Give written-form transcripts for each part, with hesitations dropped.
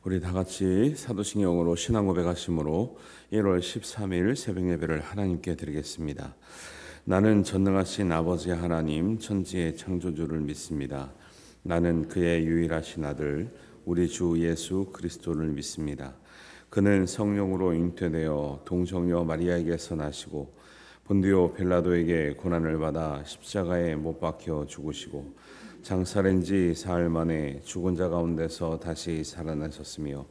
우리 다 같이 사도신경으로 신앙 고백하심으로 1월 13일 새벽 예배를 하나님께 드리겠습니다. 나는 전능하신 아버지 하나님 천지의 창조주를 믿습니다. 나는 그의 유일하신 아들 우리 주 예수 그리스도를 믿습니다. 그는 성령으로 잉태되어 동정녀 마리아에게서 나시고 본디오 빌라도에게 고난을 받아 십자가에 못 박혀 죽으시고 장사된 지 사흘 만에 죽은 자 가운데서 다시 살아나셨으며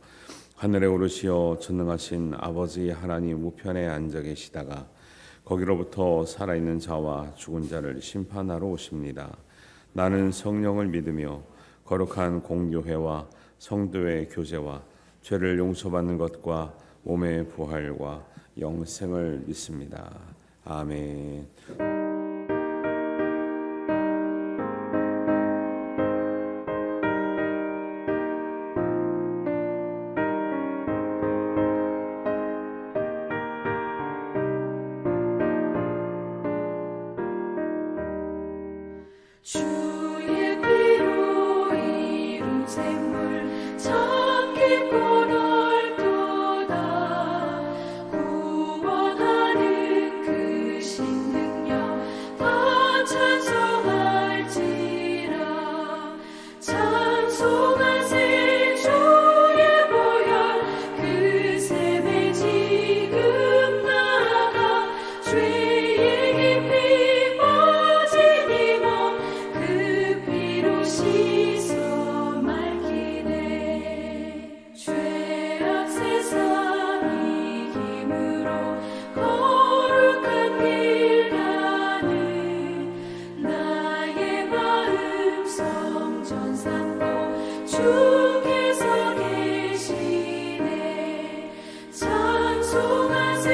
하늘에 오르시어 전능하신 아버지 하나님 우편에 앉아 계시다가 거기로부터 살아있는 자와 죽은 자를 심판하러 오십니다. 나는 성령을 믿으며 거룩한 공교회와 성도의 교제와 죄를 용서받는 것과 몸의 부활과 영생을 믿습니다. 아멘. 주의 피로 이룬 샘물 참 깊고 넓도다. 구원하는 그 신능력 다 찬송할지라. 찬송하세 주의 보혈 그 샘에 지금 나가 죄의 깊이 빠진 이 몸 그 피로 씻어 맑히네. 죄악 세상 이김으로 거룩한 길 가는 나의 마음 성전 삼고 주께서 계시네. 찬송하세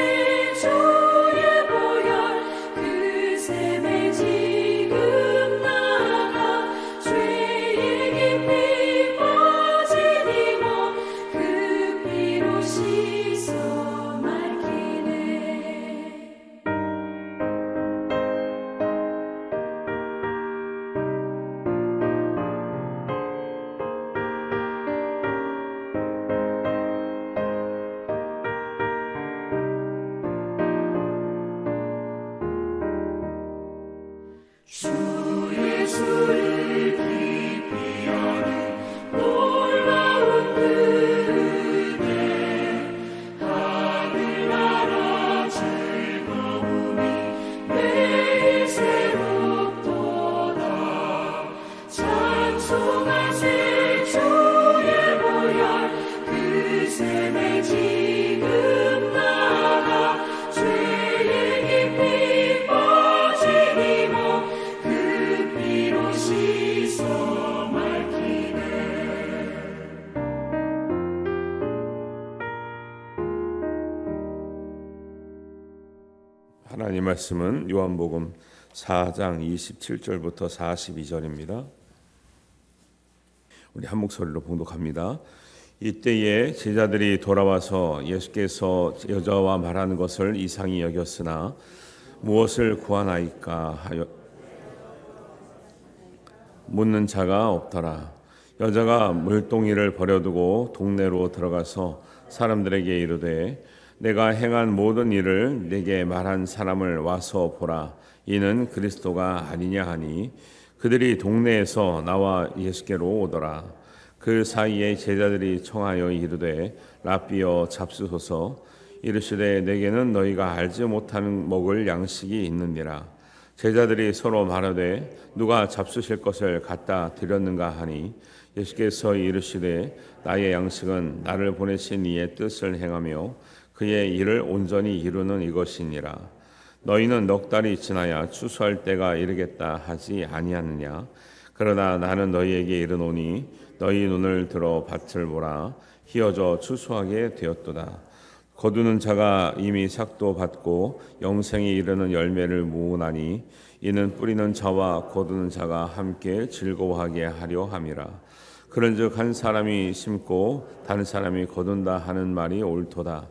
주의 보혈 그 샘에 지금 나가 죄의 깊이 빠진 이 몸 그 피로 씻어 맑히네. 주 예수를 깊이 아는 놀라운 은혜 하늘나라 즐거움이 매일 새롭도다. 찬송하세 주의 보혈 그 샘에 지금 나가 죄의 깊이 빠진 이 몸 그 피로 씻어 맑히네. 하나님 말씀은 요한복음 4장 27절부터 42절입니다. 우리 한 목소리로 봉독합니다. 이때에 제자들이 돌아와서 예수께서 여자와 말하는 것을 이상히 여겼으나 무엇을 구하나이까 하여 묻는 자가 없더라. 여자가 물동이를 버려두고 동네로 들어가서 사람들에게 이르되 내가 행한 모든 일을 내게 말한 사람을 와서 보라. 이는 그리스도가 아니냐 하니 그들이 동네에서 나와 예수께로 오더라. 그 사이에 제자들이 청하여 이르되 랍비여 잡수소서. 이르시되 내게는 너희가 알지 못하는 먹을 양식이 있느니라. 제자들이 서로 말하되 누가 잡수실 것을 갖다 드렸는가 하니 예수께서 이르시되 나의 양식은 나를 보내신 이의 뜻을 행하며 그의 일을 온전히 이루는 이것이니라. 너희는 넉 달이 지나야 추수할 때가 이르겠다 하지 아니하느냐. 그러나 나는 너희에게 이르노니 너희 눈을 들어 밭을 보라. 희어져 추수하게 되었도다. 거두는 자가 이미 삭도 받고 영생에 이르는 열매를 모으나니 이는 뿌리는 자와 거두는 자가 함께 즐거워하게 하려 함이라. 그런즉 한 사람이 심고 다른 사람이 거둔다 하는 말이 옳도다.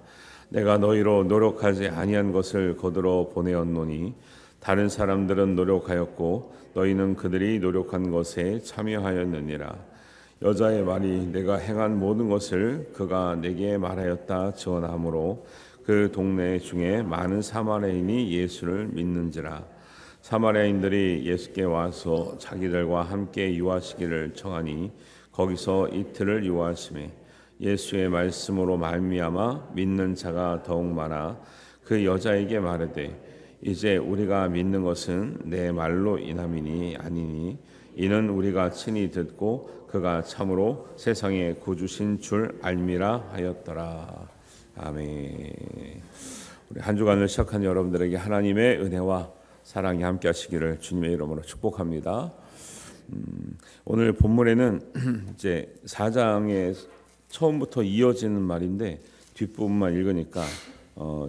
내가 너희로 노력하지 아니한 것을 거두러 보내었노니 다른 사람들은 노력하였고 너희는 그들이 노력한 것에 참여하였느니라. 여자의 말이 내가 행한 모든 것을 그가 내게 말하였다 전하므로 그 동네 중에 많은 사마리아인이 예수를 믿는지라. 사마리아인들이 예수께 와서 자기들과 함께 유하시기를 청하니 거기서 이틀을 유하시매 예수의 말씀으로 말미암아 믿는 자가 더욱 많아 그 여자에게 말하되 이제 우리가 믿는 것은 내 말로 인함이니 아니니 이는 우리가 친히 듣고 그가 참으로 세상의 구주신 줄 알미라 하였더라. 아멘. 우리 한 주간을 시작한 여러분들에게 하나님의 은혜와 사랑이 함께 하시기를 주님의 이름으로 축복합니다. 오늘 본문에는 이제 4장의 처음부터 이어지는 말인데 뒷부분만 읽으니까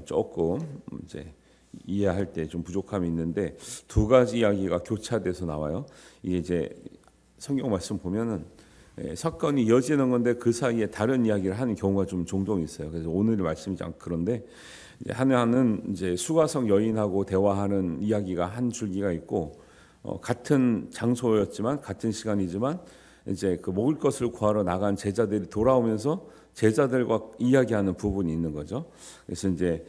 조금 이제 이해할 때 좀 부족함이 있는데 두 가지 이야기가 교차돼서 나와요. 이게 이제 성경 말씀 보면은 사건이 이어지는 건데 그 사이에 다른 이야기를 하는 경우가 좀 종종 있어요. 그래서 오늘의 말씀이 좀 그런데 하나는 이제 수가성 여인하고 대화하는 이야기가 한 줄기가 있고 같은 장소였지만 같은 시간이지만 이제 그 먹을 것을 구하러 나간 제자들이 돌아오면서 제자들과 이야기하는 부분이 있는 거죠. 그래서 이제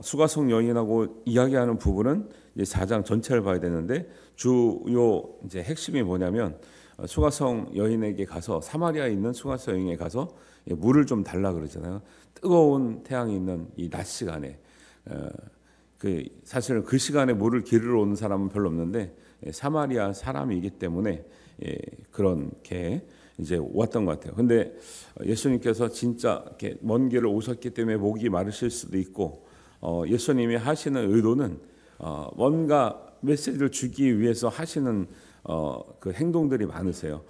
수가성 여인하고 이야기하는 부분은 이제 4장 전체를 봐야 되는데 주요 이제 핵심이 뭐냐면 수가성 여인에게 가서 사마리아에 있는 수가성 여인에게 가서 물을 좀 달라 그러잖아요. 뜨거운 태양이 있는 이 낮 시간에 그 사실은 그 시간에 물을 기르러 오는 사람은 별로 없는데 사마리아 사람이기 때문에 그렇게 이제 왔던 것 같아요. 근데 예수님께서 진짜 이렇게 먼 길을 오셨기 때문에 목이 마르실 수도 있고 예수님이 하시는 의도는 뭔가 메시지를 주기 위해서 하시는 그 행동들이 많으세요.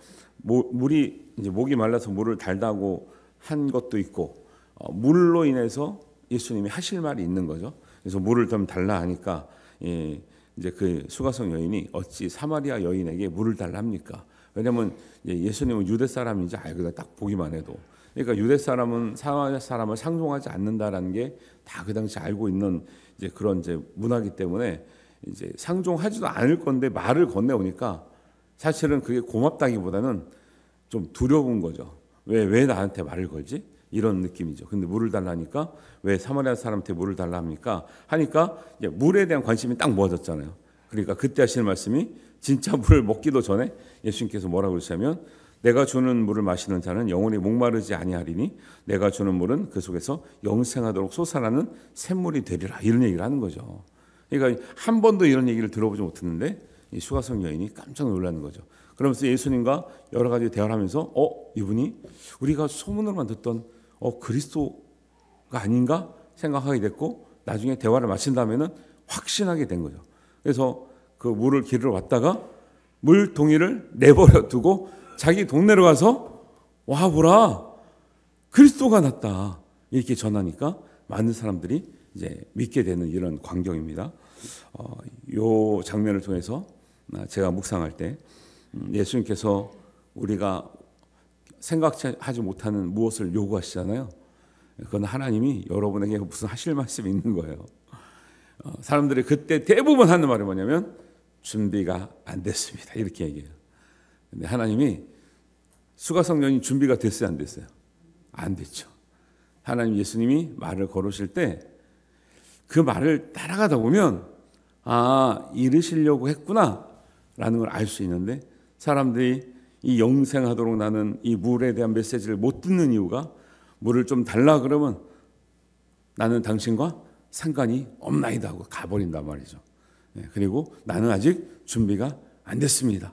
물이 이제 목이 말라서 물을 달다고 한 것도 있고 물로 인해서 예수님이 하실 말이 있는 거죠. 그래서 물을 좀 달라 하니까 이제 그 수가성 여인이 어찌 사마리아 여인에게 물을 달라 합니까? 왜냐하면 예수님은 유대 사람인지 알거든. 딱 보기만 해도. 그러니까 유대 사람은 사마리아 사람을 상종하지 않는다라는 게 다 그 당시 알고 있는 이제 그런 이제 문화기 때문에 이제 상종하지도 않을 건데 말을 건네오니까 사실은 그게 고맙다기보다는 좀 두려운 거죠. 왜 나한테 말을 걸지? 이런 느낌이죠. 근데 물을 달라니까 왜 사마리아 사람한테 물을 달라 합니까? 하니까 이제 물에 대한 관심이 딱 모아졌잖아요. 그러니까 그때 하시는 말씀이 진짜 물을 먹기도 전에 예수님께서 뭐라고 그러시냐면 내가 주는 물을 마시는 자는 영원히 목마르지 아니하리니 내가 주는 물은 그 속에서 영생하도록 솟아나는 샘물이 되리라. 이런 얘기를 하는 거죠. 그러니까 한 번도 이런 얘기를 들어보지 못했는데 이 수가성 여인이 깜짝 놀라는 거죠. 그러면서 예수님과 여러 가지 대화를 하면서 이분이 우리가 소문으로만 듣던 그리스도가 아닌가 생각하게 됐고 나중에 대화를 마친 다음에는 확신하게 된 거죠. 그래서 그 물을 기르러 왔다가 물동이를 내버려 두고 자기 동네로 가서 와 보라 그리스도가 났다 이렇게 전하니까 많은 사람들이 이제 믿게 되는 이런 광경입니다. 이 장면을 통해서 제가 묵상할 때 예수님께서 우리가 생각하지 못하는 무엇을 요구하시잖아요. 그건 하나님이 여러분에게 무슨 하실 말씀이 있는 거예요. 사람들이 그때 대부분 하는 말이 뭐냐면 준비가 안 됐습니다. 이렇게 얘기해요. 근데 하나님이 수가성 여인이 준비가 됐어요, 안 됐어요? 안 됐죠. 하나님 예수님이 말을 걸으실 때 그 말을 따라가다 보면 이르시려고 했구나라는 걸 알 수 있는데 사람들이 이 영생하도록 나는 이 물에 대한 메시지를 못 듣는 이유가 물을 좀 달라 그러면 나는 당신과 상관이 없나이다 하고 가버린단 말이죠. 그리고 나는 아직 준비가 안 됐습니다.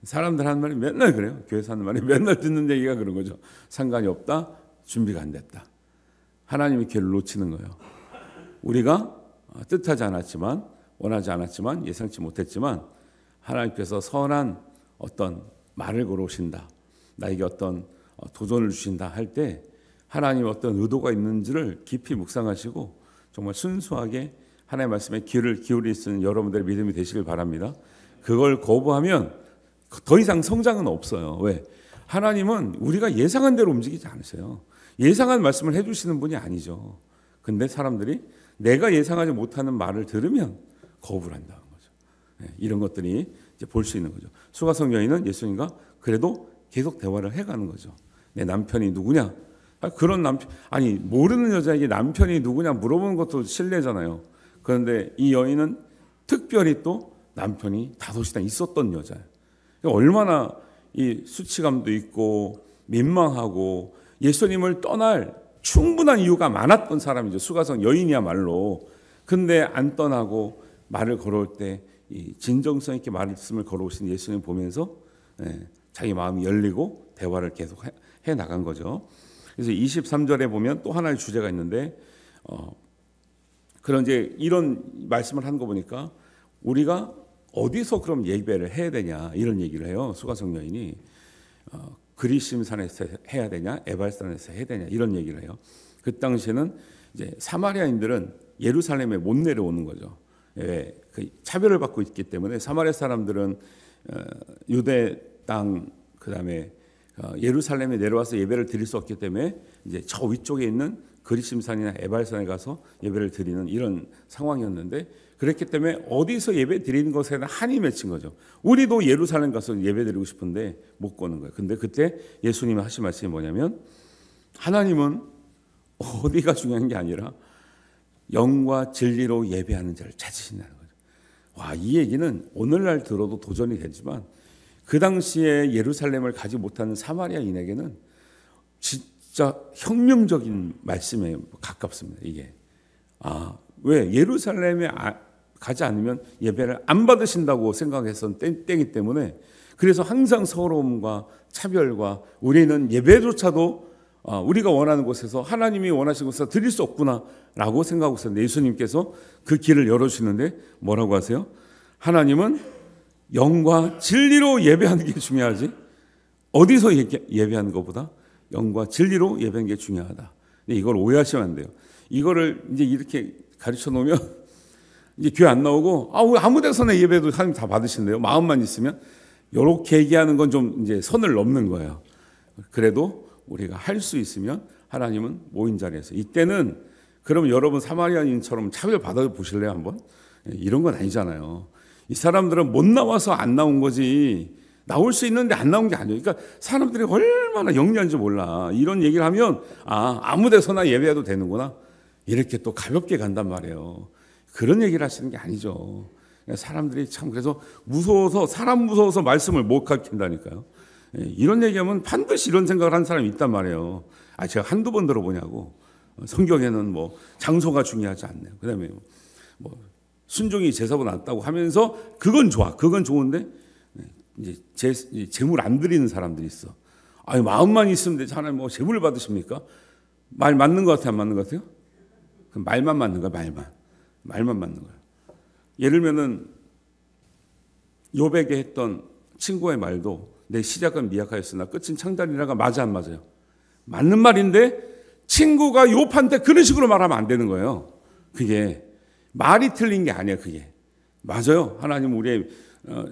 사람들 하는 말이 맨날 그래요. 교회에서 하는 말이 맨날 듣는 얘기가 그런 거죠. 상관이 없다, 준비가 안 됐다. 하나님이 길을 놓치는 거예요. 우리가 뜻하지 않았지만 원하지 않았지만 예상치 못했지만 하나님께서 선한 어떤 말을 걸어오신다. 나에게 어떤 도전을 주신다 할 때 하나님 어떤 의도가 있는지를 깊이 묵상하시고 정말 순수하게 하나님의 말씀에 귀를 기울일 수 있는 여러분들의 믿음이 되시길 바랍니다. 그걸 거부하면 더 이상 성장은 없어요. 왜? 하나님은 우리가 예상한 대로 움직이지 않으세요. 예상한 말씀을 해주시는 분이 아니죠. 근데 사람들이 내가 예상하지 못하는 말을 들으면 거부를 한다는 거죠. 이런 것들이 이제 볼 수 있는 거죠. 수가성 여인은 예수님과 그래도 계속 대화를 해가는 거죠. 내 남편이 누구냐? 그런 남편, 아니 모르는 여자에게 남편이 누구냐 물어보는 것도 실례잖아요. 그런데 이 여인은 특별히 또 남편이 다섯이나 있었던 여자예요. 얼마나 이 수치감도 있고 민망하고 예수님을 떠날 충분한 이유가 많았던 사람이죠. 수가성 여인이야말로. 근데 안 떠나고 말을 걸어올 때 이 진정성 있게 말씀을 걸어오신 예수님 보면서 자기 마음이 열리고 대화를 계속 해 나간 거죠. 그래서 23절에 보면 또 하나의 주제가 있는데 그런 이제 이런 말씀을 하는 거 보니까 우리가 어디서 그럼 예배를 해야 되냐 이런 얘기를 해요. 수가성 여인이 그리심산에서 해야 되냐 에발산에서 해야 되냐 이런 얘기를 해요. 그 당시에는 이제 사마리아인들은 예루살렘에 못 내려오는 거죠. 왜? 그 차별을 받고 있기 때문에 사마리아 사람들은 유대 땅 그다음에 예루살렘에 내려와서 예배를 드릴 수 없기 때문에 이제 저 위쪽에 있는 그리심산이나 에발산에 가서 예배를 드리는 이런 상황이었는데 그랬기 때문에 어디서 예배 드리는 것에는 한이 맺힌 거죠. 우리도 예루살렘 가서 예배 드리고 싶은데 못 가는 거예요. 근데 그때 예수님이 하신 말씀이 뭐냐면 하나님은 어디가 중요한 게 아니라 영과 진리로 예배하는 자를 찾으신다는 거죠. 와, 이 얘기는 오늘날 들어도 도전이 되지만 그 당시에 예루살렘을 가지 못하는 사마리아인에게는 진짜 혁명적인 말씀에 가깝습니다. 이게 왜 예루살렘에 가지 않으면 예배를 안 받으신다고 생각했던 때이기 때문에 그래서 항상 서러움과 차별과 우리는 예배조차도 우리가 원하는 곳에서 하나님이 원하시는 곳에서 드릴 수 없구나라고 생각하고 있었는데 예수님께서 그 길을 열어주시는데 뭐라고 하세요? 하나님은 영과 진리로 예배하는 게 중요하지 어디서 예배하는 것보다 영과 진리로 예배하는 게 중요하다. 근데 이걸 오해하시면 안 돼요. 이거를 이제 이렇게 가르쳐 놓으면 이제 교회 안 나오고 아무 데서나 예배도 하나님 다 받으신대요. 마음만 있으면 이렇게 얘기하는 건 좀 이제 선을 넘는 거예요. 그래도 우리가 할 수 있으면 하나님은 모인 자리에서 이때는 그럼 여러분 사마리아인처럼 차별 받아 보실래요 한번? 이런 건 아니잖아요. 이 사람들은 못 나와서 안 나온 거지 나올 수 있는데 안 나온 게 아니에요. 그러니까 사람들이 얼마나 영리한지 몰라. 이런 얘기를 하면 아무 데서나 예배해도 되는구나. 이렇게 또 가볍게 간단 말이에요. 그런 얘기를 하시는 게 아니죠. 사람들이 참 그래서 무서워서 사람 무서워서 말씀을 못 가르친다니까요. 이런 얘기하면 반드시 이런 생각을 하는 사람이 있단 말이에요. 제가 한두 번 들어보냐고. 성경에는 뭐 장소가 중요하지 않네요. 그다음에 뭐 순종이 제사보다 낫다고 하면서 그건 좋아. 그건 좋은데 이제 재물 안 드리는 사람들이 있어. 마음만 있으면 되지 하나님 뭐 재물을 받으십니까? 말 맞는 것 같아요, 안 맞는 것 같아요? 말만 맞는 거야, 말만 맞는 거야. 예를 들면은 욥에게 했던 친구의 말도 내 시작은 미약하였으나 끝은 창달이라가 맞아 안 맞아요? 맞는 말인데 친구가 욥한테 그런 식으로 말하면 안 되는 거예요. 그게 말이 틀린 게 아니에요. 그게 맞아요. 하나님 우리의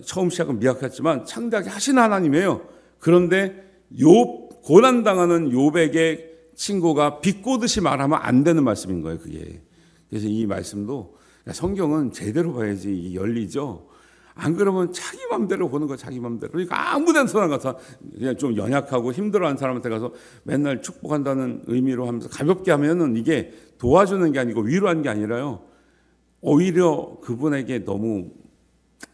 처음 시작은 미약했지만 창대하게 하신 하나님이에요. 그런데 욥 고난당하는 욥에게 친구가 비꼬듯이 말하면 안 되는 말씀인 거예요. 그게. 그래서 이 말씀도 성경은 제대로 봐야지 열리죠. 안 그러면 자기 맘대로 보는 거 자기 맘대로. 그러니까 아무 데나 가서 그냥 좀 연약하고 힘들어하는 사람한테 가서 맨날 축복한다는 의미로 하면서 가볍게 하면은 이게 도와주는 게 아니고 위로하는 게 아니라요. 오히려 그분에게 너무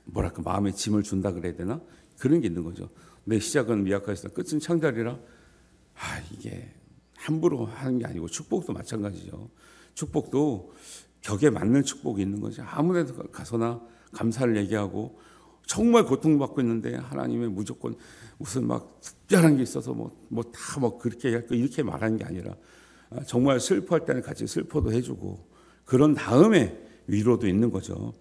뭐랄까 마음에 짐을 준다 그래야 되나? 그런 게 있는 거죠. 내 시작은 미약하였으나 끝은 창달이라. 이게 함부로 하는 게 아니고 축복도 마찬가지죠. 축복도 격에 맞는 축복이 있는 거죠. 아무 데 가서나 감사를 얘기하고 정말 고통받고 있는데 하나님의 무조건 무슨 막 특별한 게 있어서 다 그렇게 이렇게 말하는 게 아니라 정말 슬퍼할 때는 같이 슬퍼도 해주고 그런 다음에 위로도 있는 거죠.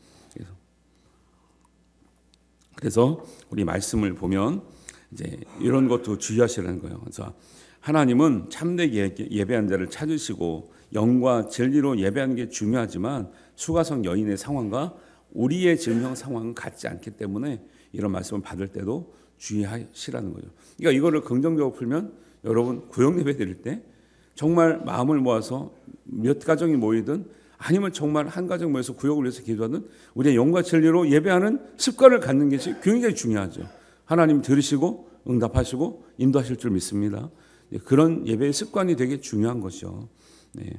그래서 우리 말씀을 보면 이제 이런 것도 주의하시라는 거예요. 그래서 하나님은 참되게 예배한 자를 찾으시고 영과 진리로 예배하는 게 중요하지만 수가성 여인의 상황과 우리의 증명 상황은 같지 않기 때문에 이런 말씀을 받을 때도 주의하시라는 거죠. 그러니까 이거를 긍정적으로 풀면 여러분 구역 예배 드릴 때 정말 마음을 모아서 몇 가정이 모이든 아니면 정말 한 가정 모여서 구역을 위해서 기도하든 우리의 영과 진리로 예배하는 습관을 갖는 것이 굉장히 중요하죠. 하나님 들으시고 응답하시고 인도하실 줄 믿습니다. 그런 예배의 습관이 되게 중요한 것이죠. 네.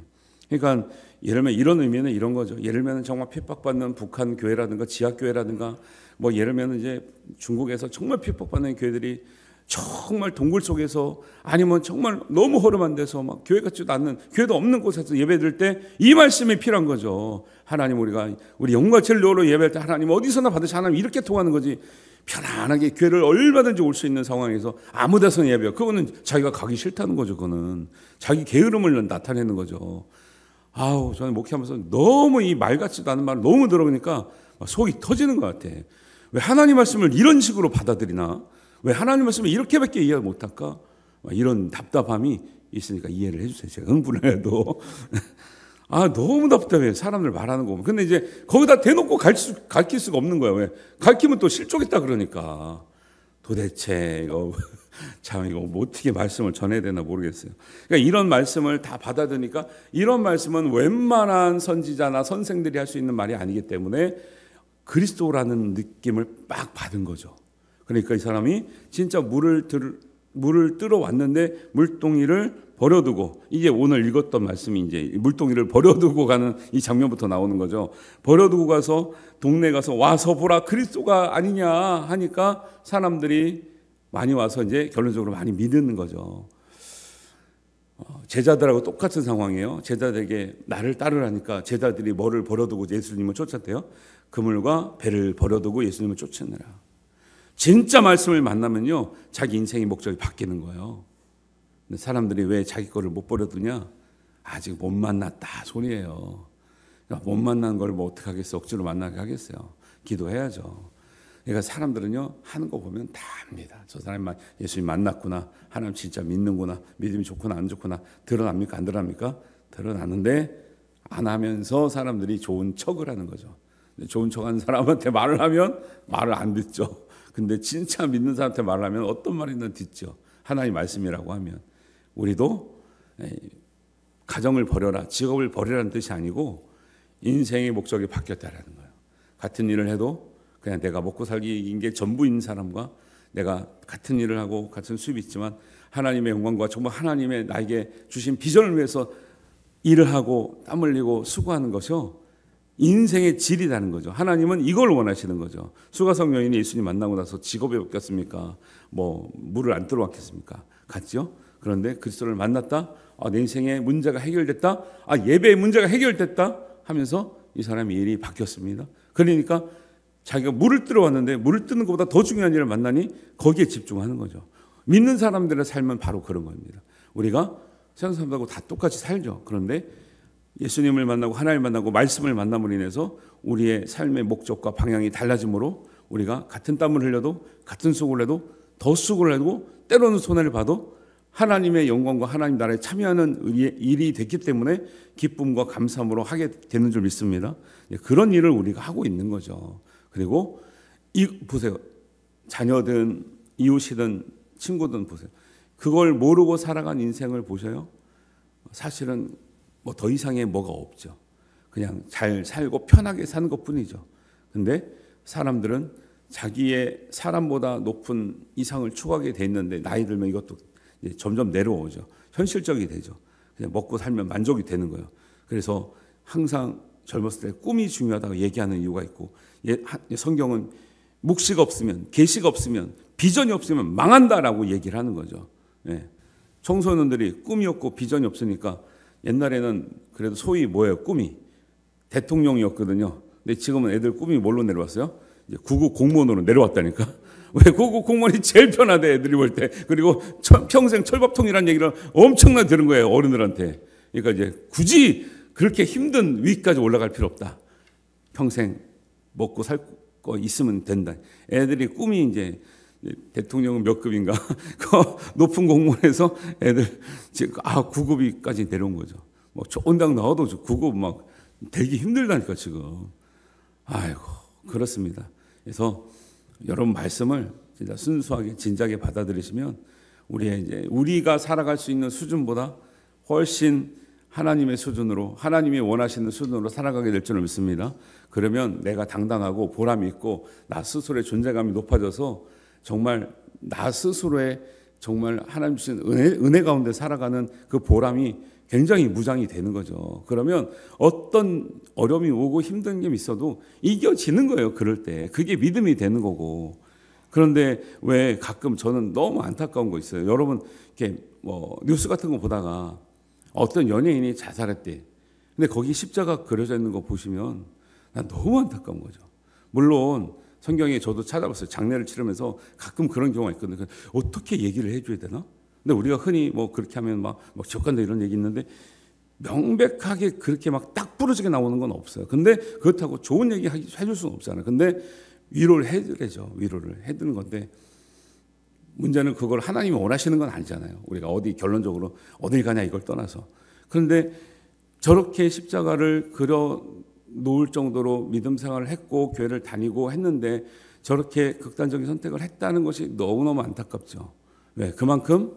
그러니까 예를 들면 이런 의미는 이런 거죠. 예를 들면 정말 핍박받는 북한 교회라든가 지하 교회라든가 뭐 예를 들면 이제 중국에서 정말 핍박받는 교회들이 정말 동굴 속에서 아니면 정말 너무 허름한 데서 막 교회 같지도 않는 교회도 없는 곳에서 예배드릴 때 이 말씀이 필요한 거죠. 하나님 우리가 우리 영과 진리로 예배할 때 하나님 어디서나 받으시 하나님 이렇게 통하는 거지. 편안하게 교회를 얼마든지 올 수 있는 상황에서 아무 데서나 예배요. 그거는 자기가 가기 싫다는 거죠. 그거는 자기 게으름을 나타내는 거죠. 아우 저는 목회하면서 너무 이 말 같지도 않은 말을 너무 들어보니까 속이 터지는 것 같아. 왜 하나님 말씀을 이런 식으로 받아들이나? 왜 하나님 말씀을 이렇게밖에 이해 못할까? 이런 답답함이 있으니까 이해를 해주세요. 제가 흥분을 해도 너무 답답해요. 사람들 말하는 거 보면. 근데 이제 거기다 대놓고 가르칠 수가 없는 거예요. 왜? 가르치면 또 실족했다 그러니까. 도대체 이거 참 이거 어떻게 말씀을 전해야 되나 모르겠어요. 그러니까 이런 말씀을 다 받아들이니까 이런 말씀은 웬만한 선지자나 선생들이 할 수 있는 말이 아니기 때문에 그리스도라는 느낌을 막 받은 거죠. 그러니까 이 사람이 진짜 물을 뜨러 왔는데 물동이를 버려두고, 이게 오늘 읽었던 말씀이 이제 물동이를 버려두고 가는 이 장면부터 나오는 거죠. 버려두고 가서 동네 가서 와서 보라 그리스도가 아니냐 하니까 사람들이 많이 와서 이제 결론적으로 많이 믿는 거죠. 제자들하고 똑같은 상황이에요. 제자들에게 나를 따르라니까 제자들이 뭐를 버려두고 예수님을 쫓았대요? 그물과 배를 버려두고 예수님을 쫓으느라. 진짜 말씀을 만나면요 자기 인생의 목적이 바뀌는 거예요. 근데 사람들이 왜 자기 거를 못 버려두냐? 아직 못 만났다 소리예요. 그러니까 못 만난 걸 뭐 어떻게 하겠어? 억지로 만나게 하겠어요? 기도해야죠. 그러니까 사람들은요 하는 거 보면 다 압니다. 저 사람이 예수님 만났구나, 하나님 진짜 믿는구나, 믿음이 좋구나 안 좋구나. 드러납니까 안 드러납니까? 드러나는데 안 하면서 사람들이 좋은 척을 하는 거죠. 좋은 척하는 사람한테 말을 하면 말을 안 듣죠. 근데 진짜 믿는 사람한테 말을 하면 어떤 말이든 듣죠. 하나님 말씀이라고 하면. 우리도 가정을 버려라, 직업을 버리라는 뜻이 아니고 인생의 목적이 바뀌었다라는 거예요. 같은 일을 해도 그냥 내가 먹고 살기인 게 전부인 사람과 내가 같은 일을 하고 같은 수입이 있지만 하나님의 영광과 정말 하나님의 나에게 주신 비전을 위해서 일을 하고 땀 흘리고 수고하는 것이요 인생의 질이라는 거죠. 하나님은 이걸 원하시는 거죠. 수가성 여인이 예수님 만나고 나서 직업이 바뀌었습니까? 뭐 물을 안 들어왔겠습니까? 갔죠. 그런데 그리스도를 만났다. 내 인생의 문제가 해결됐다. 예배의 문제가 해결됐다 하면서 이 사람의 일이 바뀌었습니다. 그러니까 자기가 물을 뜨러 왔는데 물을 뜨는 것보다 더 중요한 일을 만나니 거기에 집중하는 거죠. 믿는 사람들의 삶은 바로 그런 겁니다. 우리가 세상 사람들하고 다 똑같이 살죠. 그런데 예수님을 만나고 하나님을 만나고 말씀을 만남으로 인해서 우리의 삶의 목적과 방향이 달라지므로 우리가 같은 땀을 흘려도 같은 수고를 해도 더 수고를 해도 때로는 손해를 봐도 하나님의 영광과 하나님 나라에 참여하는 일이 됐기 때문에 기쁨과 감사함으로 하게 되는 줄 믿습니다. 그런 일을 우리가 하고 있는 거죠. 그리고 보세요. 자녀든 이웃이든 친구든 보세요. 그걸 모르고 살아간 인생을 보셔요. 사실은 뭐 더 이상의 뭐가 없죠. 그냥 잘 살고 편하게 사는 것뿐이죠. 근데 사람들은 자기의 사람보다 높은 이상을 추구하게 돼 있는데 나이 들면 이것도 이제 점점 내려오죠. 현실적이 되죠. 그냥 먹고 살면 만족이 되는 거예요. 그래서 항상 젊었을 때 꿈이 중요하다고 얘기하는 이유가 있고, 성경은 묵시가 없으면, 계시가 없으면, 비전이 없으면 망한다라고 얘기를 하는 거죠. 청소년들이 꿈이 없고 비전이 없으니까 옛날에는 그래도 소위 뭐예요? 꿈이 대통령이었거든요. 근데 지금은 애들 꿈이 뭘로 내려왔어요? 이제 9급 공무원으로 내려왔다니까. 왜 9급 공무원이 제일 편하대 애들이 볼 때. 그리고 평생 철밥통이라는 얘기를 엄청나게 들은 거예요 어른들한테. 그러니까 이제 굳이 그렇게 힘든 위까지 올라갈 필요 없다. 평생 먹고 살 거 있으면 된다. 애들이 꿈이 이제 대통령은 몇 급인가? 그 높은 공무원에서 애들 9급까지 내려온 거죠. 뭐 좋은 당 나와도 9급 막 되기 힘들다니까 지금. 아이고 그렇습니다. 그래서 여러분 말씀을 진짜 순수하게 진작에 받아들이시면 우리가 살아갈 수 있는 수준보다 훨씬 하나님의 수준으로, 하나님이 원하시는 수준으로 살아가게 될 줄을 믿습니다. 그러면 내가 당당하고 보람이 있고 나 스스로의 존재감이 높아져서 정말 나 스스로의 정말 하나님 주신 은혜 가운데 살아가는 그 보람이 굉장히 무장이 되는 거죠. 그러면 어떤 어려움이 오고 힘든 게 있어도 이겨지는 거예요. 그럴 때 그게 믿음이 되는 거고. 그런데 왜 가끔 저는 너무 안타까운 거 있어요. 여러분 이렇게 뭐 뉴스 같은 거 보다가 어떤 연예인이 자살했대. 근데 거기 십자가 그려져 있는 거 보시면 난 너무 안타까운 거죠. 물론 성경에 저도 찾아봤어요. 장례를 치르면서 가끔 그런 경우가 있거든요. 어떻게 얘기를 해줘야 되나? 근데 우리가 흔히 뭐 그렇게 하면 막 지옥 간다 이런 얘기 있는데 명백하게 그렇게 막 딱 부러지게 나오는 건 없어요. 근데 그렇다고 좋은 얘기 해줄 수는 없잖아요. 근데 위로를 해드려죠. 위로를 해드는 건데 문제는 그걸 하나님이 원하시는 건 아니잖아요. 우리가 어디 결론적으로 어딜 가냐 이걸 떠나서. 그런데 저렇게 십자가를 그려 놓을 정도로 믿음 생활을 했고 교회를 다니고 했는데 저렇게 극단적인 선택을 했다는 것이 너무너무 안타깝죠. 왜? 그만큼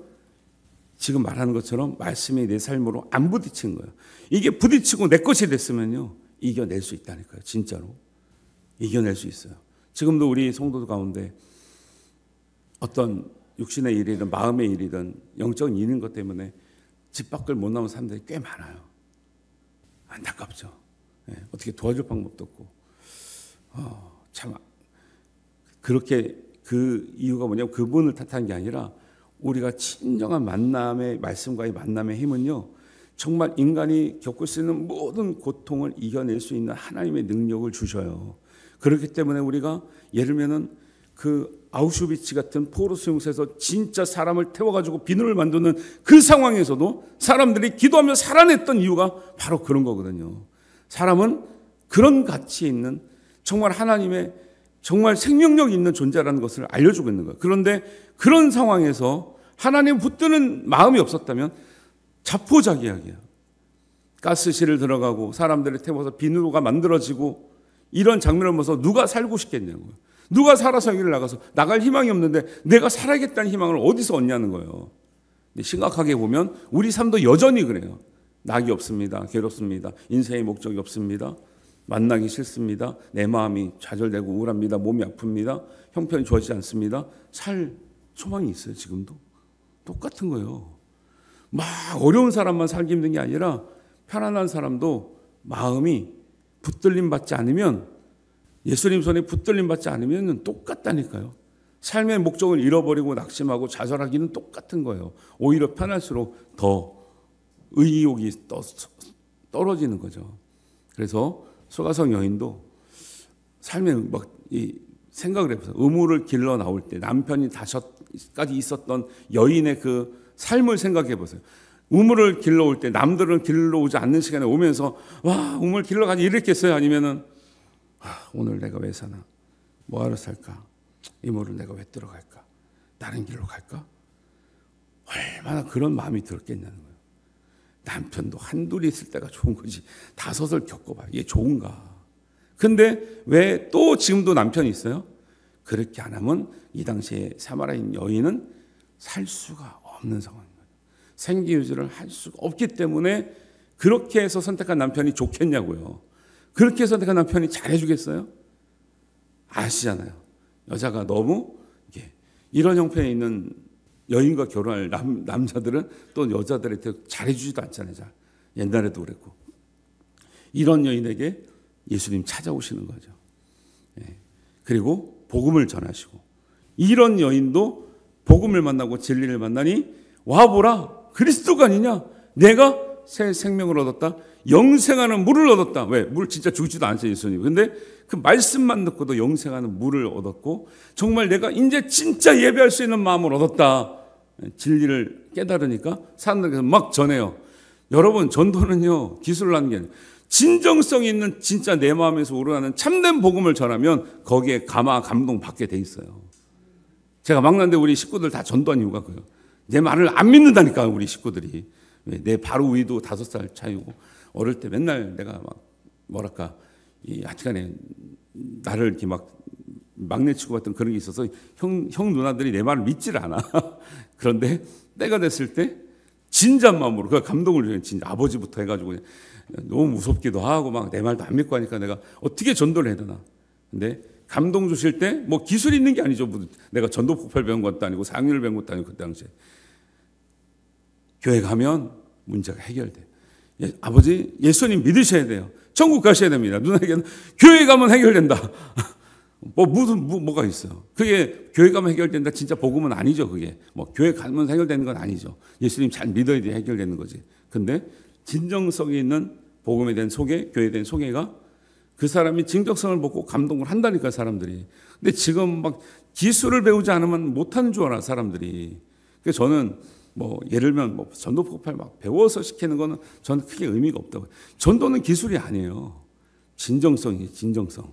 지금 말하는 것처럼 말씀이 내 삶으로 안 부딪힌 거예요. 이게 부딪히고 내 것이 됐으면요 이겨낼 수 있다니까요. 진짜로 이겨낼 수 있어요. 지금도 우리 성도들 가운데 어떤 육신의 일이든 마음의 일이든 영적인 일인 것 때문에 집 밖을 못 나온 사람들이 꽤 많아요. 안타깝죠. 네, 어떻게 도와줄 방법도 없고 참 그렇게 그 이유가 뭐냐면 그분을 탓한 게 아니라 우리가 진정한 만남의 말씀과의 만남의 힘은요 정말 인간이 겪을 수 있는 모든 고통을 이겨낼 수 있는 하나님의 능력을 주셔요. 그렇기 때문에 우리가 예를 들면은 그 아우슈비츠 같은 포로 수용소에서 진짜 사람을 태워가지고 비늘을 만드는 그 상황에서도 사람들이 기도하며 살아냈던 이유가 바로 그런 거거든요. 사람은 그런 가치 있는 정말 하나님의 정말 생명력 있는 존재라는 것을 알려주고 있는 거예요. 그런데 그런 상황에서 하나님 붙드는 마음이 없었다면 자포자기하게요. 가스실을 들어가고 사람들을 태워서 비누가 만들어지고 이런 장면을 보면서 누가 살고 싶겠냐고요. 누가 살아서 여기를 나가서 나갈 희망이 없는데 내가 살아야겠다는 희망을 어디서 얻냐는 거예요. 근데 심각하게 보면 우리 삶도 여전히 그래요. 낙이 없습니다. 괴롭습니다. 인생의 목적이 없습니다. 만나기 싫습니다. 내 마음이 좌절되고 우울합니다. 몸이 아픕니다. 형편이 좋아지지 않습니다. 살 소망이 있어요. 지금도. 똑같은 거예요. 막 어려운 사람만 살기 힘든 게 아니라 편안한 사람도 마음이 붙들림 받지 않으면 예수님 손에 붙들림 받지 않으면 똑같다니까요. 삶의 목적을 잃어버리고 낙심하고 좌절하기는 똑같은 거예요. 오히려 편할수록 더 의욕이 떨어지는 거죠. 그래서 소가성 여인도 삶에 막 생각을 해보세요. 의무를 길러 나올 때 남편이 5까지 있었던 여인의 그 삶을 생각해 보세요. 우물을 길러 올 때 남들은 길러 오지 않는 시간에 오면서 와 우물 길러 가지 이랬겠어요? 아니면은 오늘 내가 왜 사나? 뭐하러 살까? 이 물을 내가 왜 들어갈까? 다른 길로 갈까? 얼마나 그런 마음이 들었겠냐는 거예요. 남편도 한둘이 있을 때가 좋은 거지 5을 겪어봐. 이게 좋은가? 근데 왜 또 지금도 남편이 있어요? 그렇게 안 하면 이 당시에 사마리아인 여인은 살 수가 없는 상황인 거예요. 생기 유지를 할 수가 없기 때문에 그렇게 해서 선택한 남편이 좋겠냐고요. 그렇게 해서 선택한 남편이 잘해주겠어요? 아시잖아요. 여자가 너무 이런 형편에 있는 여인과 결혼할 남자들은 또 여자들한테 잘해주지도 않잖아요. 잘. 옛날에도 그랬고. 이런 여인에게 예수님 찾아오시는 거죠. 그리고 복음을 전하시고 이런 여인도 복음을 만나고 진리를 만나니 와보라 그리스도가 아니냐 내가 새 생명을 얻었다 영생하는 물을 얻었다. 왜? 물 진짜 죽지도 않죠 예수님. 근데 그 말씀만 듣고도 영생하는 물을 얻었고 정말 내가 이제 진짜 예배할 수 있는 마음을 얻었다. 진리를 깨달으니까 사람들께서 막 전해요. 여러분 전도는요 기술을 하는 게 아니에요. 진정성 있는 진짜 내 마음에서 우러나는 참된 복음을 전하면 거기에 감동 받게 돼 있어요. 제가 막난데 우리 식구들 다 전도한 이유가 그래요. 내 말을 안 믿는다니까 우리 식구들이. 내 바로 위도 5살 차이고 어릴 때 맨날 내가 막 뭐랄까 하여튼간에 나를 이렇게 막 막내 치고 같은 그런 게 있어서 형 누나들이 내 말을 믿지를 않아. 그런데 때가 됐을 때 진지한 마음으로 그 감동을 주는 진짜 아버지부터 해가지고 너무 무섭기도 하고 막 내 말도 안 믿고 하니까 내가 어떻게 전도를 해야 되나. 근데 감동 주실 때 뭐 기술이 있는 게 아니죠. 내가 전도 폭발 배운 것도 아니고 상윤을 배운 것도 아니고 그 당시에. 교회 가면 문제가 해결돼. 아버지 예수님 믿으셔야 돼요. 천국 가셔야 됩니다. 누나에게는 교회 가면 해결된다. 뭐가 있어요. 그게 교회 가면 해결된다. 진짜 복음은 아니죠. 그게 뭐 교회 가면 해결되는 건 아니죠. 예수님 잘 믿어야 돼 해결되는 거지. 근데 진정성이 있는 복음에 대한 소개, 교회에 대한 소개가 그 사람이 진정성을 먹고 감동을 한다니까 사람들이. 근데 지금 막 기술을 배우지 않으면 못하는 줄 알아 사람들이. 그래서 저는 뭐 예를 들면 뭐 전도 폭발 막 배워서 시키는 거는 저는 크게 의미가 없다고. 전도는 기술이 아니에요. 진정성이 진정성.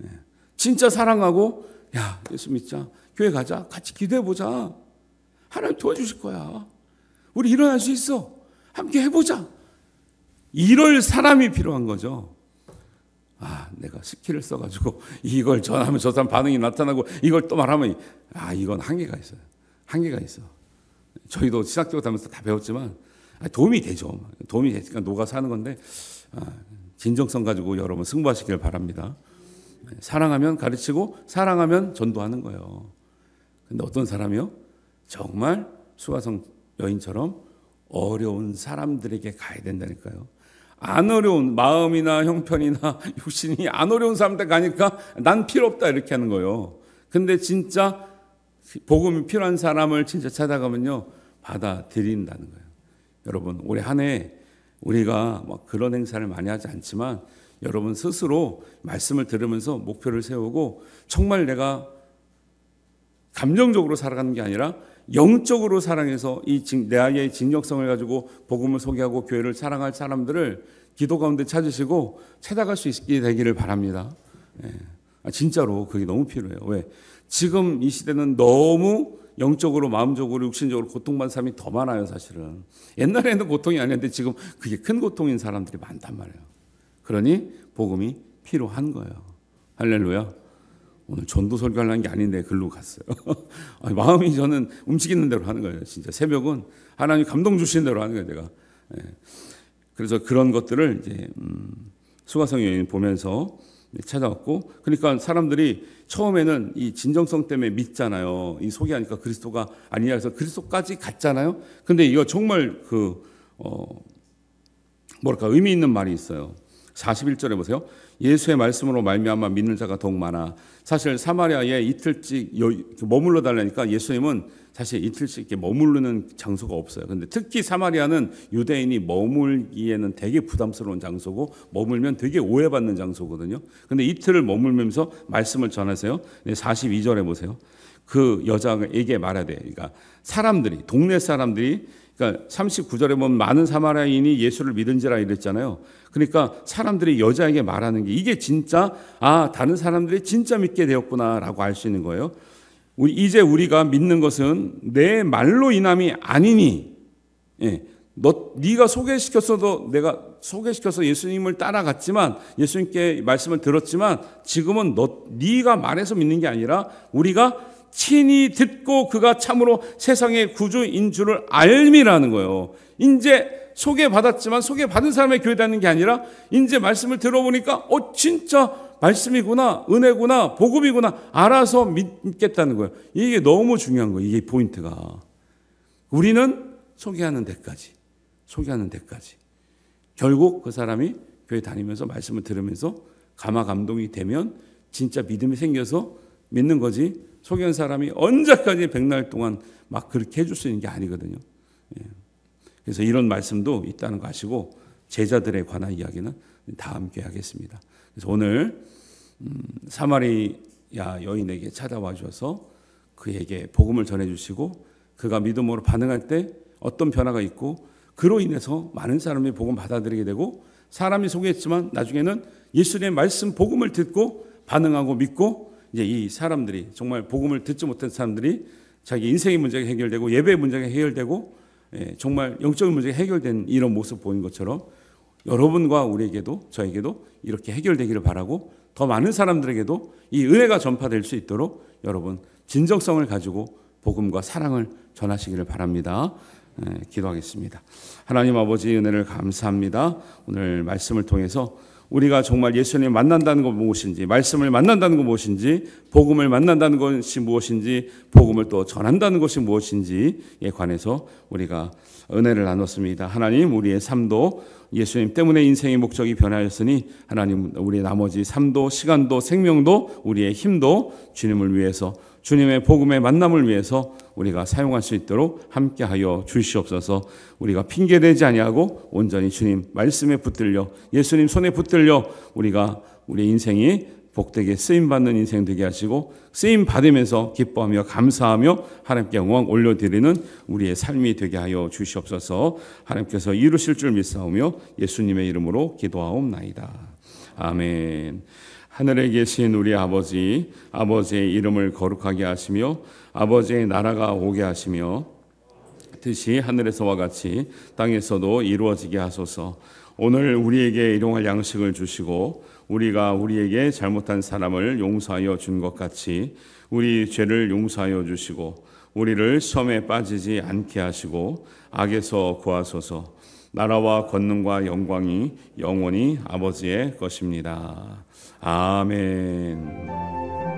예. 진짜 사랑하고 야 예수 믿자. 교회 가자. 같이 기도해 보자. 하나님 도와주실 거야. 우리 일어날 수 있어. 함께 해보자. 이럴 사람이 필요한 거죠. 내가 스킬을 써가지고 이걸 전하면 저 사람 반응이 나타나고 이걸 또 말하면 이건 한계가 있어요. 한계가 있어. 저희도 신학교 다니면서 다 배웠지만 도움이 되죠. 도움이 되니까 녹아서 하는 건데 진정성 가지고 여러분 승부하시길 바랍니다. 사랑하면 가르치고 사랑하면 전도하는 거예요. 근데 어떤 사람이요? 정말 수가성 여인처럼 어려운 사람들에게 가야 된다니까요. 안 어려운 마음이나 형편이나 육신이 안 어려운 사람들 가니까 난 필요 없다 이렇게 하는 거예요. 근데 진짜 복음이 필요한 사람을 진짜 찾아가면요 받아들인다는 거예요. 여러분 올해 한 해 우리가 막 그런 행사를 많이 하지 않지만 여러분 스스로 말씀을 들으면서 목표를 세우고 정말 내가 감정적으로 살아가는 게 아니라 영적으로 사랑해서 내 아이의 진정성을 가지고 복음을 소개하고 교회를 사랑할 사람들을 기도 가운데 찾으시고 찾아갈 수 있게 되기를 바랍니다. 진짜로 그게 너무 필요해요. 왜? 지금 이 시대는 너무 영적으로 마음적으로 육신적으로 고통받는 사람이 더 많아요. 사실은 옛날에는 고통이 아니었는데 지금 그게 큰 고통인 사람들이 많단 말이에요. 그러니 복음이 필요한 거예요. 할렐루야. 오늘 전도 설교하려는 게 아닌데 글로 갔어요. 마음이 저는 움직이는 대로 하는 거예요. 진짜 새벽은 하나님 감동 주시는 대로 하는 거예요. 제가. 그래서 그런 것들을 이제 수가성 여인 보면서 찾아왔고, 그러니까 사람들이 처음에는 이 진정성 때문에 믿잖아요. 이 소개하니까 그리스도가 아니냐 해서 그리스도까지 갔잖아요. 근데 이거 정말 의미 있는 말이 있어요. 41절에 보세요. 예수의 말씀으로 말미암아 믿는 자가 더욱 많아. 사실 사마리아에 이틀씩 머물러 달라니까 예수님은 사실 이틀씩 이렇게 머무르는 장소가 없어요. 근데 특히 사마리아는 유대인이 머물기에는 되게 부담스러운 장소고 머물면 되게 오해받는 장소거든요. 근데 이틀을 머물면서 말씀을 전하세요. 42절에 보세요. 그 여자에게 말해야 돼. 그러니까 사람들이 동네 사람들이 그러니까 39절에 보면 많은 사마리아인이 예수를 믿은지라 이랬잖아요. 그러니까 사람들이 여자에게 말하는 게 이게 진짜 다른 사람들이 진짜 믿게 되었구나라고 알 수 있는 거예요. 이제 우리가 믿는 것은 내 말로 인함이 아니니, 네가 소개시켰어도 내가 소개시켜서 예수님을 따라갔지만 예수님께 말씀을 들었지만 지금은 네가 말해서 믿는 게 아니라 우리가 친히 듣고 그가 참으로 세상의 구주인 줄을 알미라는 거예요. 이제 소개받았지만 소개받은 사람의 교회 다니는 게 아니라 이제 말씀을 들어보니까 진짜 말씀이구나, 은혜구나, 복음이구나 알아서 믿겠다는 거예요. 이게 너무 중요한 거예요. 이게 포인트가. 우리는 소개하는 데까지 결국 그 사람이 교회 다니면서 말씀을 들으면서 감화 감동이 되면 진짜 믿음이 생겨서 믿는 거지. 소개한 사람이 언제까지 백날 동안 막 그렇게 해줄 수 있는 게 아니거든요. 그래서 이런 말씀도 있다는 거 아시고 제자들에 관한 이야기는 다음 기회에 하겠습니다. 그래서 오늘 사마리아 여인에게 찾아와 주셔서 그에게 복음을 전해주시고 그가 믿음으로 반응할 때 어떤 변화가 있고 그로 인해서 많은 사람이 복음 받아들이게 되고 사람이 소개했지만 나중에는 예수님의 말씀 복음을 듣고 반응하고 믿고 이제 이 사람들이 정말 복음을 듣지 못한 사람들이 자기 인생의 문제가 해결되고 예배의 문제가 해결되고 정말 영적인 문제가 해결된 이런 모습 보인 것처럼 여러분과 우리에게도 저에게도 이렇게 해결되기를 바라고 더 많은 사람들에게도 이 은혜가 전파될 수 있도록 여러분 진정성을 가지고 복음과 사랑을 전하시기를 바랍니다. 기도하겠습니다. 하나님 아버지 은혜를 감사합니다. 오늘 말씀을 통해서 우리가 정말 예수님 만난다는 것 무엇인지, 말씀을 만난다는 것 무엇인지, 복음을 만난다는 것이 무엇인지, 복음을 또 전한다는 것이 무엇인지에 관해서 우리가 은혜를 나눴습니다. 하나님, 우리의 삶도 예수님 때문에 인생의 목적이 변하였으니 하나님, 우리의 나머지 삶도, 시간도, 생명도, 우리의 힘도 주님을 위해서, 주님의 복음의 만남을 위해서 우리가 사용할 수 있도록 함께하여 주시옵소서. 우리가 핑계대지 아니하고 온전히 주님 말씀에 붙들려, 예수님 손에 붙들려 우리가 우리의 인생이 복되게 쓰임받는 인생 되게 하시고, 쓰임 받으면서 기뻐하며 감사하며 하나님께 영광 올려드리는 우리의 삶이 되게 하여 주시옵소서. 하나님께서 이루실 줄 믿사오며 예수님의 이름으로 기도하옵나이다. 아멘. 하늘에 계신 우리 아버지, 아버지의 이름을 거룩하게 하시며 아버지의 나라가 오게 하시며 뜻이 하늘에서와 같이 땅에서도 이루어지게 하소서. 오늘 우리에게 일용할 양식을 주시고 우리가 우리에게 잘못한 사람을 용서하여 준 것 같이 우리 죄를 용서하여 주시고 우리를 시험에 빠지지 않게 하시고 악에서 구하소서. 나라와 권능과 영광이 영원히 아버지의 것입니다. 아멘.